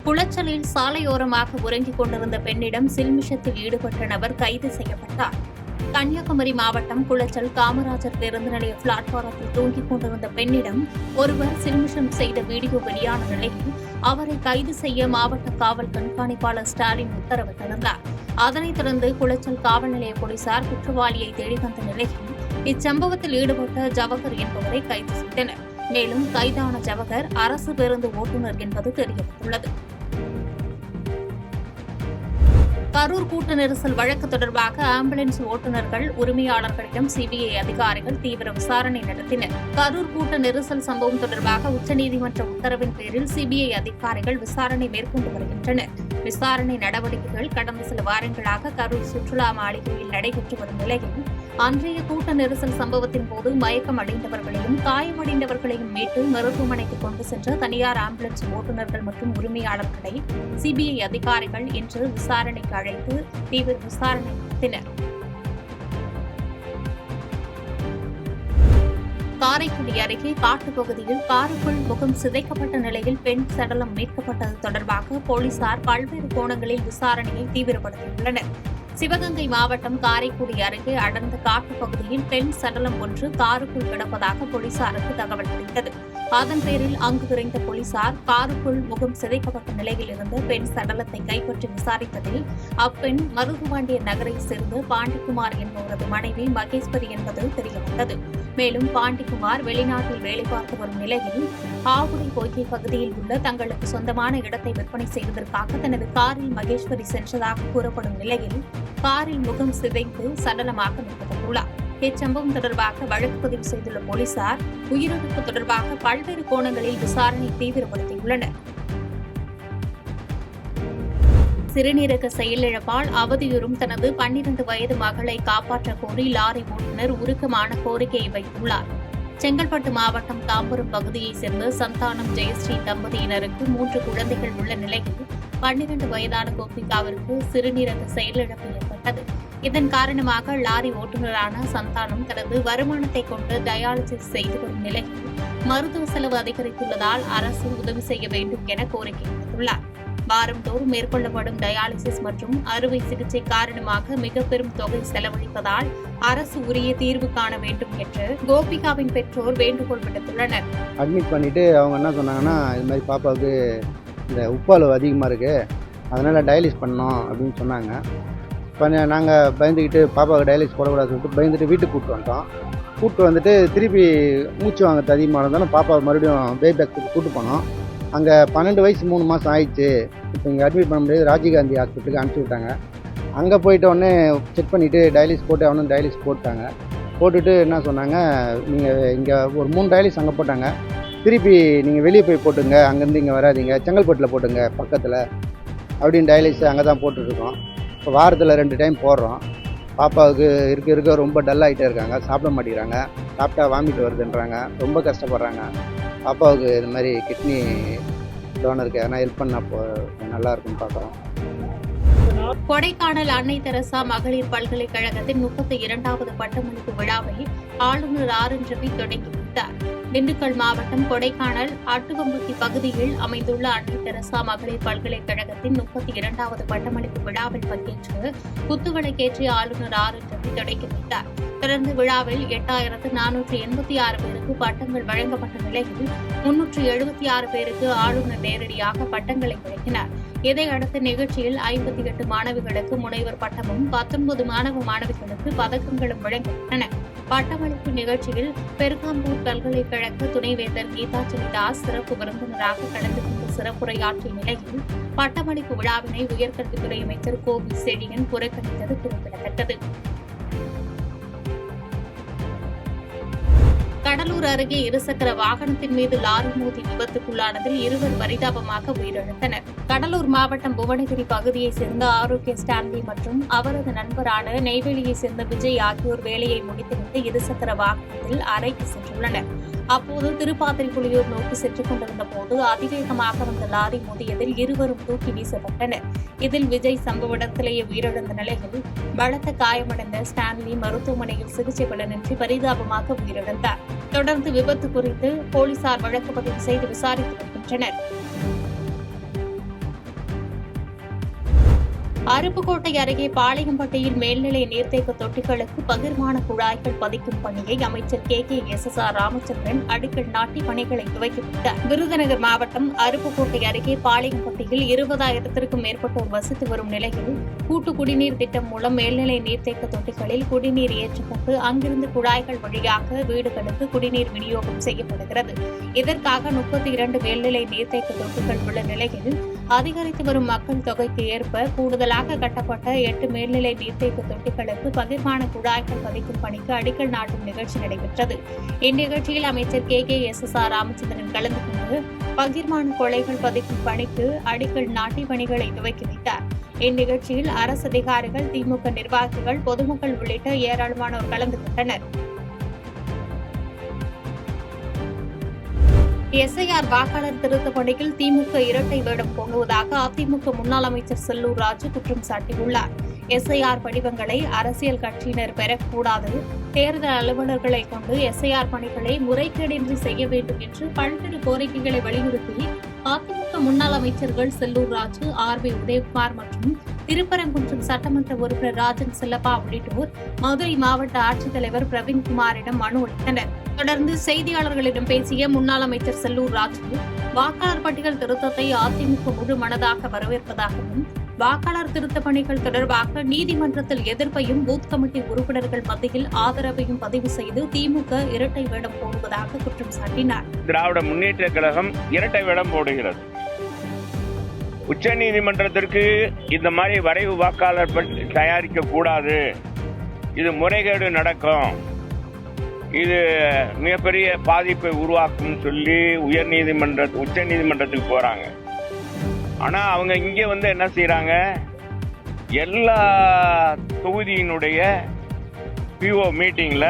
குளச்சலில் சாலையோரமாக உறங்கிக் கொண்டிருந்த பெண்ணிடம் சில்மிஷத்தில் ஈடுபட்ட நபர் கைது செய்யப்பட்டார். கன்னியாகுமரி மாவட்டம் குளச்சல் காமராஜர் பேருந்து நிலைய பிளாட்பாரத்தில் தூங்கிக் கொண்டிருந்த பெண்ணிடம் ஒருவர் சில்மிஷம் செய்த வீடியோ வெளியான நிலையில் அவரை கைது செய்ய மாவட்ட காவல் கண்காணிப்பாளர் ஸ்டாலின் உத்தரவிட்டிருந்தார். அதனைத் தொடர்ந்து குளச்சல் காவல் நிலைய போலீசார் குற்றவாளியை தேடி வந்த நிலையில் இச்சம்பவத்தில் ஈடுபட்ட ஜவஹர் என்பவரை கைது செய்தனர். மேலும் கைதான ஜவஹர் அரசு பேருந்து ஓட்டுநர் என்பது தெரியவந்துள்ளது. கரூர் கூட்ட நெரிசல் வழக்கு தொடர்பாக ஆம்புலன்ஸ் ஓட்டுநர்கள் உரிமையாளர்களிடம் சிபிஐ அதிகாரிகள் தீவிர விசாரணை நடத்தினர். கரூர் கூட்ட நெரிசல் சம்பவம் தொடர்பாக உச்சநீதிமன்ற உத்தரவின் பேரில் சிபிஐ அதிகாரிகள் விசாரணை மேற்கொண்டு வருகின்றனர். விசாரணை நடவடிக்கைகள் கடந்த சில வாரங்களாக கரூர் சுற்றுலா மாளிகையில் நடைபெற்று வரும் நிலையில் அன்றைய கூட்ட நெரிசல் சம்பவத்தின் போது மயக்கம் அடைந்தவர்களையும் காயமடைந்தவர்களையும் மீட்டு மருத்துவமனைக்கு கொண்டு சென்ற தனியார் ஆம்புலன்ஸ் ஓட்டுநர்கள் மற்றும் உரிமையாளர்களை சிபிஐ அதிகாரிகள் இன்று விசாரணைக்கு அழைத்து தீவிர விசாரணை நடத்தினர். காரைக்குடி அருகே காட்டுப்பகுதியில் காருக்குள் முகம் சிதைக்கப்பட்ட நிலையில் பெண் சடலம் மீட்கப்பட்டது தொடர்பாக போலீசார் பல்வேறு கோணங்களில் விசாரணையை தீவிரப்படுத்தியுள்ளனர். சிவகங்கை மாவட்டம் காரைக்குடி அருகே அடர்ந்த காட்டுப்பகுதியில் பெண் சடலம் ஒன்று காருக்குள் கிடப்பதாக போலீசாருக்கு தகவல் கிடைத்தது. அதன் பேரில் அங்கு விரைந்த போலீசார் காருக்குள் முகம் சிதைக்கப்பட்ட நிலையில் இருந்த பெண் சடலத்தை கைப்பற்றி விசாரித்ததில் அப்பெண் மருதுபாண்டிய நகரை சேர்ந்த பாண்டிக்குமார் என்பவரது மனைவி மகேஸ்வரி என்பது தெரியவந்தது. மேலும் பாண்டிக்குமார் வெளிநாட்டில் வேலை பார்த்து வரும் நிலையில் ஆவுடை பொய்கை பகுதியில் உள்ள தங்களுக்கு சொந்தமான இடத்தை விற்பனை செய்வதற்காக தனது காரில் மகேஸ்வரி சென்றதாக கூறப்படும் நிலையில் காரில் முகம் சிதைந்து சடலமாக மீட்கப்பட்டுள்ளார். இச்சம்பவம் தொடர்பாக வழக்கு பதிவு செய்துள்ள போலீசார் உயிரிழப்பு தொடர்பாக பல்வேறு கோணங்களில் விசாரணை தீவிரப்படுத்தியுள்ளனர். சிறுநீரக செயலிழப்பால் அவதியுறும் தனது 12 வயது மகளை காப்பாற்ற கோரி லாரி ஓட்டுநர் உருக்கமான கோரிக்கையை வைத்துள்ளார். செங்கல்பட்டு மாவட்டம் தாம்பரம் பகுதியைச் சேர்ந்த சந்தானம் ஜெயஸ்ரீ தம்பதியினருக்கு 3 குழந்தைகள் உள்ள நிலையில் 12 வயதான கோபிகாவிற்கு சிறுநீரக செயலிழப்பு ஏற்பட்டது. இதன் காரணமாக லாரி ஓட்டுநரான சந்தானம் தனது வருமானத்தை கொண்டு டயாலிசிஸ் செய்து வரும் நிலையில் மருத்துவ செலவு அதிகரித்துள்ளதால் அரசு உதவி செய்ய வேண்டும் என கோரிக்கை விடுத்துள்ளார். வாரந்தோறும் மேற்கொள்ளப்படும் டயாலிசிஸ் மற்றும் அறுவை சிகிச்சை காரணமாக மிக பெரும் தொகை செலவழிப்பதால் அரசு உரிய தீர்வு காண வேண்டும் என்று கோபிகாவின் பெற்றோர் வேண்டுகோள் விடுத்துள்ளனர். அட்மிட் பண்ணிட்டு அவங்க என்ன சொன்னாங்கன்னா, இது மாதிரி பாப்பாவுக்கு இந்த உப்பாளவு அதிகமாக இருக்கு, அதனால டயாலிசிஸ் பண்ணோம் அப்படின்னு சொன்னாங்க. நாங்கள் பயந்துக்கிட்டு பாப்பாவுக்கு டயாலிசிஸ் போடக்கூடாது சொல்லிட்டு பயந்துட்டு வீட்டுக்கு கூப்பிட்டு வந்துட்டோம். கூப்பிட்டு வந்துட்டு திருப்பி மூச்சு வாங்கிறது அதிகமாக இருந்தாலும் பாப்பாவை மறுபடியும் பேபேக்கு கூப்பிட்டு போனோம். அங்கே 12 வயசு 3 மாதம் ஆயிடுச்சு. இப்போ இங்கே அட்மிட் பண்ண முடியாது, ராஜீவ்காந்தி ஹாஸ்பிட்டலுக்கு அனுப்பிச்சி விட்டாங்க. அங்கே போயிட்ட உடனே செக் பண்ணிவிட்டு டயாலிசிஸ் போட்டு அவனும் டயாலிசிஸ் போட்டாங்க. போட்டுட்டு என்ன சொன்னாங்க, நீங்கள் இங்கே ஒரு 3 டயாலிசிஸ் அங்கே போட்டாங்க, திருப்பி நீங்கள் வெளியே போய் போட்டுங்க, அங்கேருந்து இங்கே வராதிங்க, செங்கல்பட்டில் போட்டுங்க பக்கத்தில் அப்படின்னு டயாலிசிஸ் அங்கே தான் போட்டுட்ருக்கோம். இப்போ வாரத்தில் 2 டைம் போடுறோம். பாப்பாவுக்கு இருக்க ரொம்ப டல்லாகிட்டே இருக்காங்க, சாப்பிட மாட்டேங்கிறாங்க, சாப்பிட்டா வாமிட் வருதுன்றாங்க, ரொம்ப கஷ்டப்படுறாங்க. பாப்பாவுக்கு இது மாதிரி கிட்னி டோனருக்கு எதனா ஹெல்ப் பண்ணால் நல்லா இருக்குன்னு பார்க்குறோம். கொடைக்கானல் அன்னை தெரசா மகளிர் பல்கலைக்கழகத்தின் 32வது பட்டமளிப்பு விழாவை ஆளுநர் RN ரவி தொடங்கி வைத்தார். திண்டுக்கல் மாவட்டம் கொடைக்கானல் அட்டுவம்பட்டி பகுதியில் அமைந்துள்ள அன்னை தெரசா மகளிர் பல்கலைக்கழகத்தின் 32வது பட்டமளிப்பு விழாவில் பங்கேற்று குத்துவிளக்கேற்றி ஆளுநர் RN ரவி தொடங்கி வைத்தார். தொடர்ந்து விழாவில் 8486 பேருக்கு பட்டங்கள் வழங்கப்பட்ட நிலையில் 376 பேருக்கு ஆளுநர் நேரடியாக பட்டங்களை வழங்கினார். இதையடுத்து நிகழ்ச்சியில் 58 மாணவிகளுக்கு முனைவர் பட்டமும் 19 மாணவ மாணவிகளுக்கு பதக்கங்களும் வழங்கப்பட்டன. பட்டமளிப்பு நிகழ்ச்சியில் பெருகாம்பூர் பல்கலைக்கழக துணைவேந்தர் கீதாஞ்சலி தாஸ் சிறப்பு விருந்தினராக கலந்து கொண்டு சிறப்புரையாற்றிய நிலையில் பட்டமளிப்பு விழாவினை உயர்கல்வித்துறை அமைச்சர் கோவி செழியன் புறக்கணித்தது குறிப்பிடத்தக்கது. கடலூர் அருகே இருசக்கர வாகனத்தின் மீது லாரி மோதி விபத்துக்குள்ளானதில் 2 பரிதாபமாக உயிரிழந்தனர். கடலூர் மாவட்டம் புவனகிரி பகுதியைச் சேர்ந்த ஆரோக்கிய ஸ்டான்லி மற்றும் அவரது நண்பரான நெய்வேலியைச் சேர்ந்த விஜய் ஆகியோர் வேலையை முடித்துவிட்டு இருசக்கர வாகனத்தில் அறைக்கு சென்றுள்ளனர். அப்போது திருப்பாத்திரிப்புலியூர் நோக்கி சென்று கொண்டிருந்த போது அதிவேகமாக வந்த லாரி மோதியதில் இருவரும் தூக்கி வீசப்பட்டனர். இதில் விஜய் சம்பவ இடத்திலேயே உயிரிழந்த நிலையில் பலத்த காயமடைந்த ஸ்டான்லி மருத்துவமனையில் சிகிச்சை பலனின்றி பரிதாபமாக உயிரிழந்தார். தொடர்ந்து விபத்து குறித்து போலீசார் வழக்கு பதிவு செய்து விசாரித்து வருகின்றனர். அருப்புக்கோட்டை அருகே பாளையம்பட்டியில் மேல்நிலை நீர்த்தேக்க தொட்டிகளுக்கு பகிர்மான குழாய்கள் பதிக்கும் பணியை அமைச்சர் KKSSR ராமச்சந்திரன் அடிக்கல் நாட்டி பணிகளை துவக்கி வைத்தார். விருதுநகர் மாவட்டம் அருப்புக்கோட்டை அருகே பாளையம்பட்டியில் 20,000த்திற்கும் மேற்பட்டோர் வசித்து வரும் நிலையில் கூட்டு குடிநீர் திட்டம் மூலம் மேல்நிலை நீர்த்தேக்க தொட்டிகளில் குடிநீர் ஏற்றப்பட்டு அங்கிருந்து குழாய்கள் வழியாக வீடுகளுக்கு குடிநீர் விநியோகம் செய்யப்படுகிறது. இதற்காக 32 மேல்நிலை நீர்த்தேக்க தொட்டிகள் உள்ள நிலையில் அதிகரித்து வரும் மக்கள் தொகைக்கு ஏற்ப கூடுதலாக கட்டப்பட்ட 8 மேல்நிலை நீர்த்தேக்க தொட்டிகளுக்கு பகிர்மான குழாய்கள் பதிக்கும் பணிக்கு அடிக்கல் நாட்டும் நிகழ்ச்சி நடைபெற்றது. இந்நிகழ்ச்சியில் அமைச்சர் KKSSR ராமச்சந்திரன் கலந்து கொண்டு பகிர்மான குழாய்கள் பதிக்கும் பணிக்கு அடிக்கல் நாட்டி பணிகளை துவக்கி வைத்தார். இந்நிகழ்ச்சியில் அரசு அதிகாரிகள், திமுக நிர்வாகிகள், பொதுமக்கள் உள்ளிட்ட ஏராளமானோர் கலந்து கொண்டனர். SIR வாக்காளர் திருத்த பணியில் திமுக இரட்டை வேடம் போடுவதாக அதிமுக முன்னாள் அமைச்சர் செல்லூர் ராஜு குற்றம் சாட்டியுள்ளார். SIR படிவங்களை அரசியல் கட்சியினர் பெறக்கூடாது, தேர்தல் அலுவலர்களை கொண்டு SIR பணிகளை முறைகேடின்றி செய்ய வேண்டும் என்று பல்வேறு கோரிக்கைகளை வலியுறுத்தி அதிமுக முன்னாள் அமைச்சர்கள் செல்லூர் ராஜு, RB உதயகுமார் மற்றும் திருப்பரங்குன்றம் சட்டமன்ற உறுப்பினர் ராஜன் செல்லப்பா உள்ளிட்டோர் மதுரை மாவட்ட ஆட்சித்தலைவர் பிரவீன்குமாரிடம் மனு அளித்தனர். தொடர்ந்து செய்தியாளர்களிடம் பேசிய முன்னாள் அமைச்சர் செல்லூர் ராஜு, வாக்காளர் பட்டியல் திருத்தத்தை அதிமுக முழு மனதாக வரவேற்பதாகவும், வாக்காளர் திருத்த பணிகள் தொடர்பாக நீதிமன்றத்தில் எதிர்ப்பையும் பூத் கமிட்டி உறுப்பினர்கள் மத்தியில் ஆதரவையும் பதிவு செய்து திமுக இரட்டை வேடம் போடுவதாக குற்றம் சாட்டினார். திராவிட முன்னேற்ற கழகம் இரட்டை வேடம் போடுகிறது. உச்சநீதிமன்றத்திற்கு இந்த மாதிரி வரைவு வாக்காளர் தயாரிக்க கூடாது, இது முறைகேடு நடக்கும், இது மிகப்பெரிய பாதிப்பை உருவாக்கும் சொல்லி உச்ச நீதிமன்றத்துக்கு போறாங்க. ஆனா அவங்க இங்க என்ன செய்யறாங்க, எல்லா தொகுதியினுடைய PO மீட்டிங்ல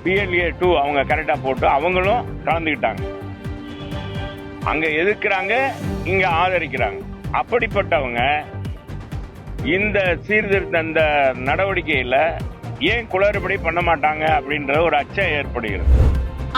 PLA 2 அவங்க கரெக்டா போட்டு அவங்களும் கலந்துக்கிட்டாங்க. அங்க எதிர்க்கிறாங்க, இங்க ஆதரிக்கிறாங்க. அப்படிப்பட்டவங்க இந்த சீர்திருத்த இந்த நடவடிக்கையில ஏன் குளறுபடி பண்ண மாட்டாங்க அப்படின்ற ஒரு அச்சம் ஏற்படுகிறது.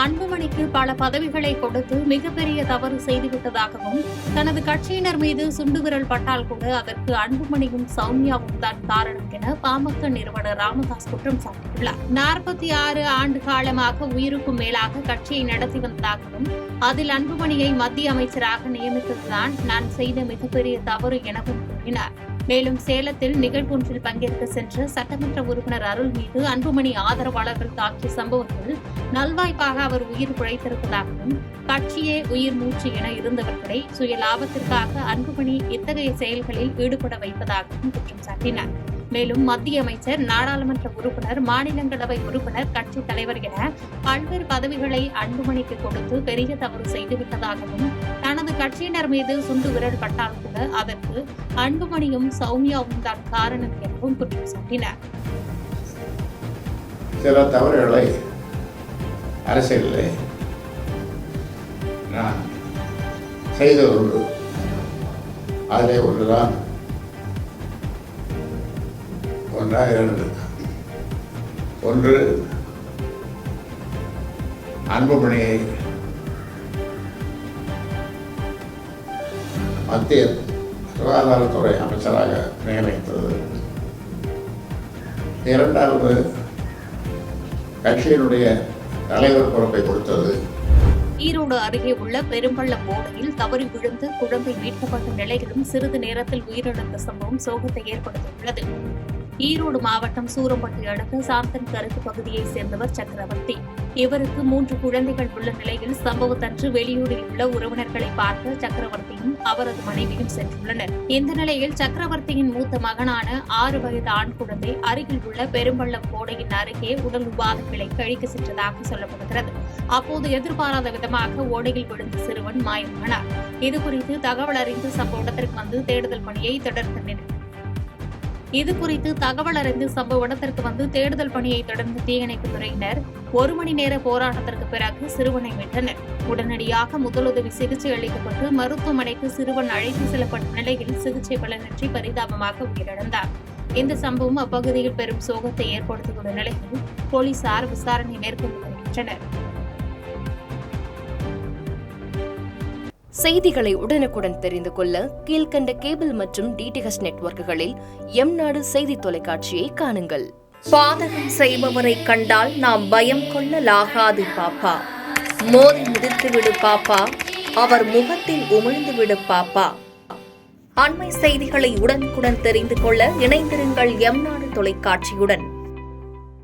அன்புமணிக்கு பல பதவிகளை கொடுத்து மிகப்பெரிய தவறு செய்துவிட்டதாகவும், தனது கட்சியினர் மீது சுண்டுவிரல் பட்டால் கூட அதற்கு அன்புமணியும் சௌமியாவும் தான் காரணம் என பாமக நிறுவனர் ராமதாஸ் குற்றம் சாட்டியுள்ளார். 46 ஆண்டு காலமாக உயிருக்கும் மேலாக கட்சியை நடத்தி வந்ததாகவும், அதில் அன்புமணியை மத்திய அமைச்சராக நியமித்ததுதான் நான் செய்த மிகப்பெரிய தவறு எனவும் கூறினார். மேலும் சேலத்தில் நிகழ்வொன்றில் பங்கேற்க சென்ற சட்டமன்ற உறுப்பினர் அருள் மீது அன்புமணி ஆதரவாளர்கள் தாக்கிய சம்பவத்தில் நல்வாய்ப்பாக அவர் உயிர் பிழைத்திருப்பதாகவும், கட்சியே உயிர் மூச்சு என இருந்தவர்களை சுய லாபத்திற்காக அன்புமணி இத்தகைய செயல்களில் ஈடுபட வைப்பதாகவும் குற்றம் சாட்டினார். மேலும் மத்திய அமைச்சர், நாடாளுமன்ற உறுப்பினர், மாநிலங்களவை உறுப்பினர், கட்சித் தலைவர் என பல்வேறு பதவிகளை அன்புமணிக்கு கொடுத்து பெரிய தவறு செய்துவிட்டதாகவும், தனது கட்சியினர் மீது சுண்டு விரல் பட்டால் கூட அதற்கு அன்புமணியும் சௌமியாவும் தான் காரணம் எனவும் குற்றம் சாட்டினார். சில தவறுகளை அரசியலில் நான் செய்த அதிலே ஒன்றுதான் ஒன்றாக இருந்தது. ஒன்று, அன்புமணியை மத்திய சுகாதாரத்துறை அமைச்சராக நியமித்தது. இரண்டாவது, கட்சியினுடைய தலைவர் பொறுப்பை கொடுத்தது. ஈரோடு அருகே உள்ள பெரும்பள்ளம் ஓடையில் தவறி விழுந்து குழந்தை மீட்கப்பட்ட நிலையிலும் சிறிது நேரத்தில் உயிரிழந்த சம்பவம் சோகத்தை ஏற்படுத்தியுள்ளது. ஈரோடு மாவட்டம் சூரம்பட்டி அடுத்த சாந்தன் கருக்கு பகுதியைச் சேர்ந்தவர் சக்கரவர்த்தி. இவருக்கு 3 குழந்தைகள் உள்ள நிலையில் சம்பவத்தன்று வெளியூரில் உள்ள உறவினர்களை பார்க்க சக்கரவர்த்தியும் அவரது மனைவியும் சென்றுள்ளனர். இந்த நிலையில் சக்கரவர்த்தியின் மூத்த மகனான 6 வயது ஆண் குழந்தை அருகில் உள்ள பெரும்பள்ளம் கோடையின் அருகே உடல் உபாதைகளை கழிக்க சென்றதாக சொல்லப்படுகிறது. அப்போது எதிர்பாராத விதமாக ஓடையில் விழுந்த சிறுவன் மாயமானார். இதுகுறித்து தகவல் அறிந்து சம்பவ இடத்திற்கு வந்து தேடுதல் பணியை தொடர்ந்தனர். தேடுதல் பணியை தொடர்ந்து தீயணைப்புத் துறையினர் 1 மணி நேர போராட்டத்திற்கு பிறகு சிறுவனை மீட்டனர். உடனடியாக முதலுதவி சிகிச்சை அளிக்கப்பட்டு மருத்துவமனைக்கு சிறுவன் அழைத்து செல்லப்பட்ட நிலையில் சிகிச்சை பலனின்றி பரிதாபமாக உயிரிழந்தார். இந்த சம்பவம் அப்பகுதியில் பெரும் சோகத்தை ஏற்படுத்தியுள்ள நிலையில் போலீசார் விசாரணை மேற்கொண்டு வருகின்றனர். செய்திகளை உடனுக்குடன் தெரிந்து கொள்ள கீழ்க்கண்ட கேபிள் மற்றும் டிடிஎச் நெட்வொர்க்குகளில் எம்நாடு செய்தி தொலைக்காட்சியை காணுங்கள். பாதகம் செய்பவரை கண்டால் நாம் பயம் கொள்ளலாகாது பாப்பா. மோதி மிதித்துவிடு பாப்பா, அவர் முகத்தில் உமிழ்ந்துவிடு பாப்பா. அண்மை செய்திகளை உடனுக்குடன் தெரிந்து கொள்ள இணைந்திருங்கள் எம்நாடு தொலைக்காட்சியுடன்.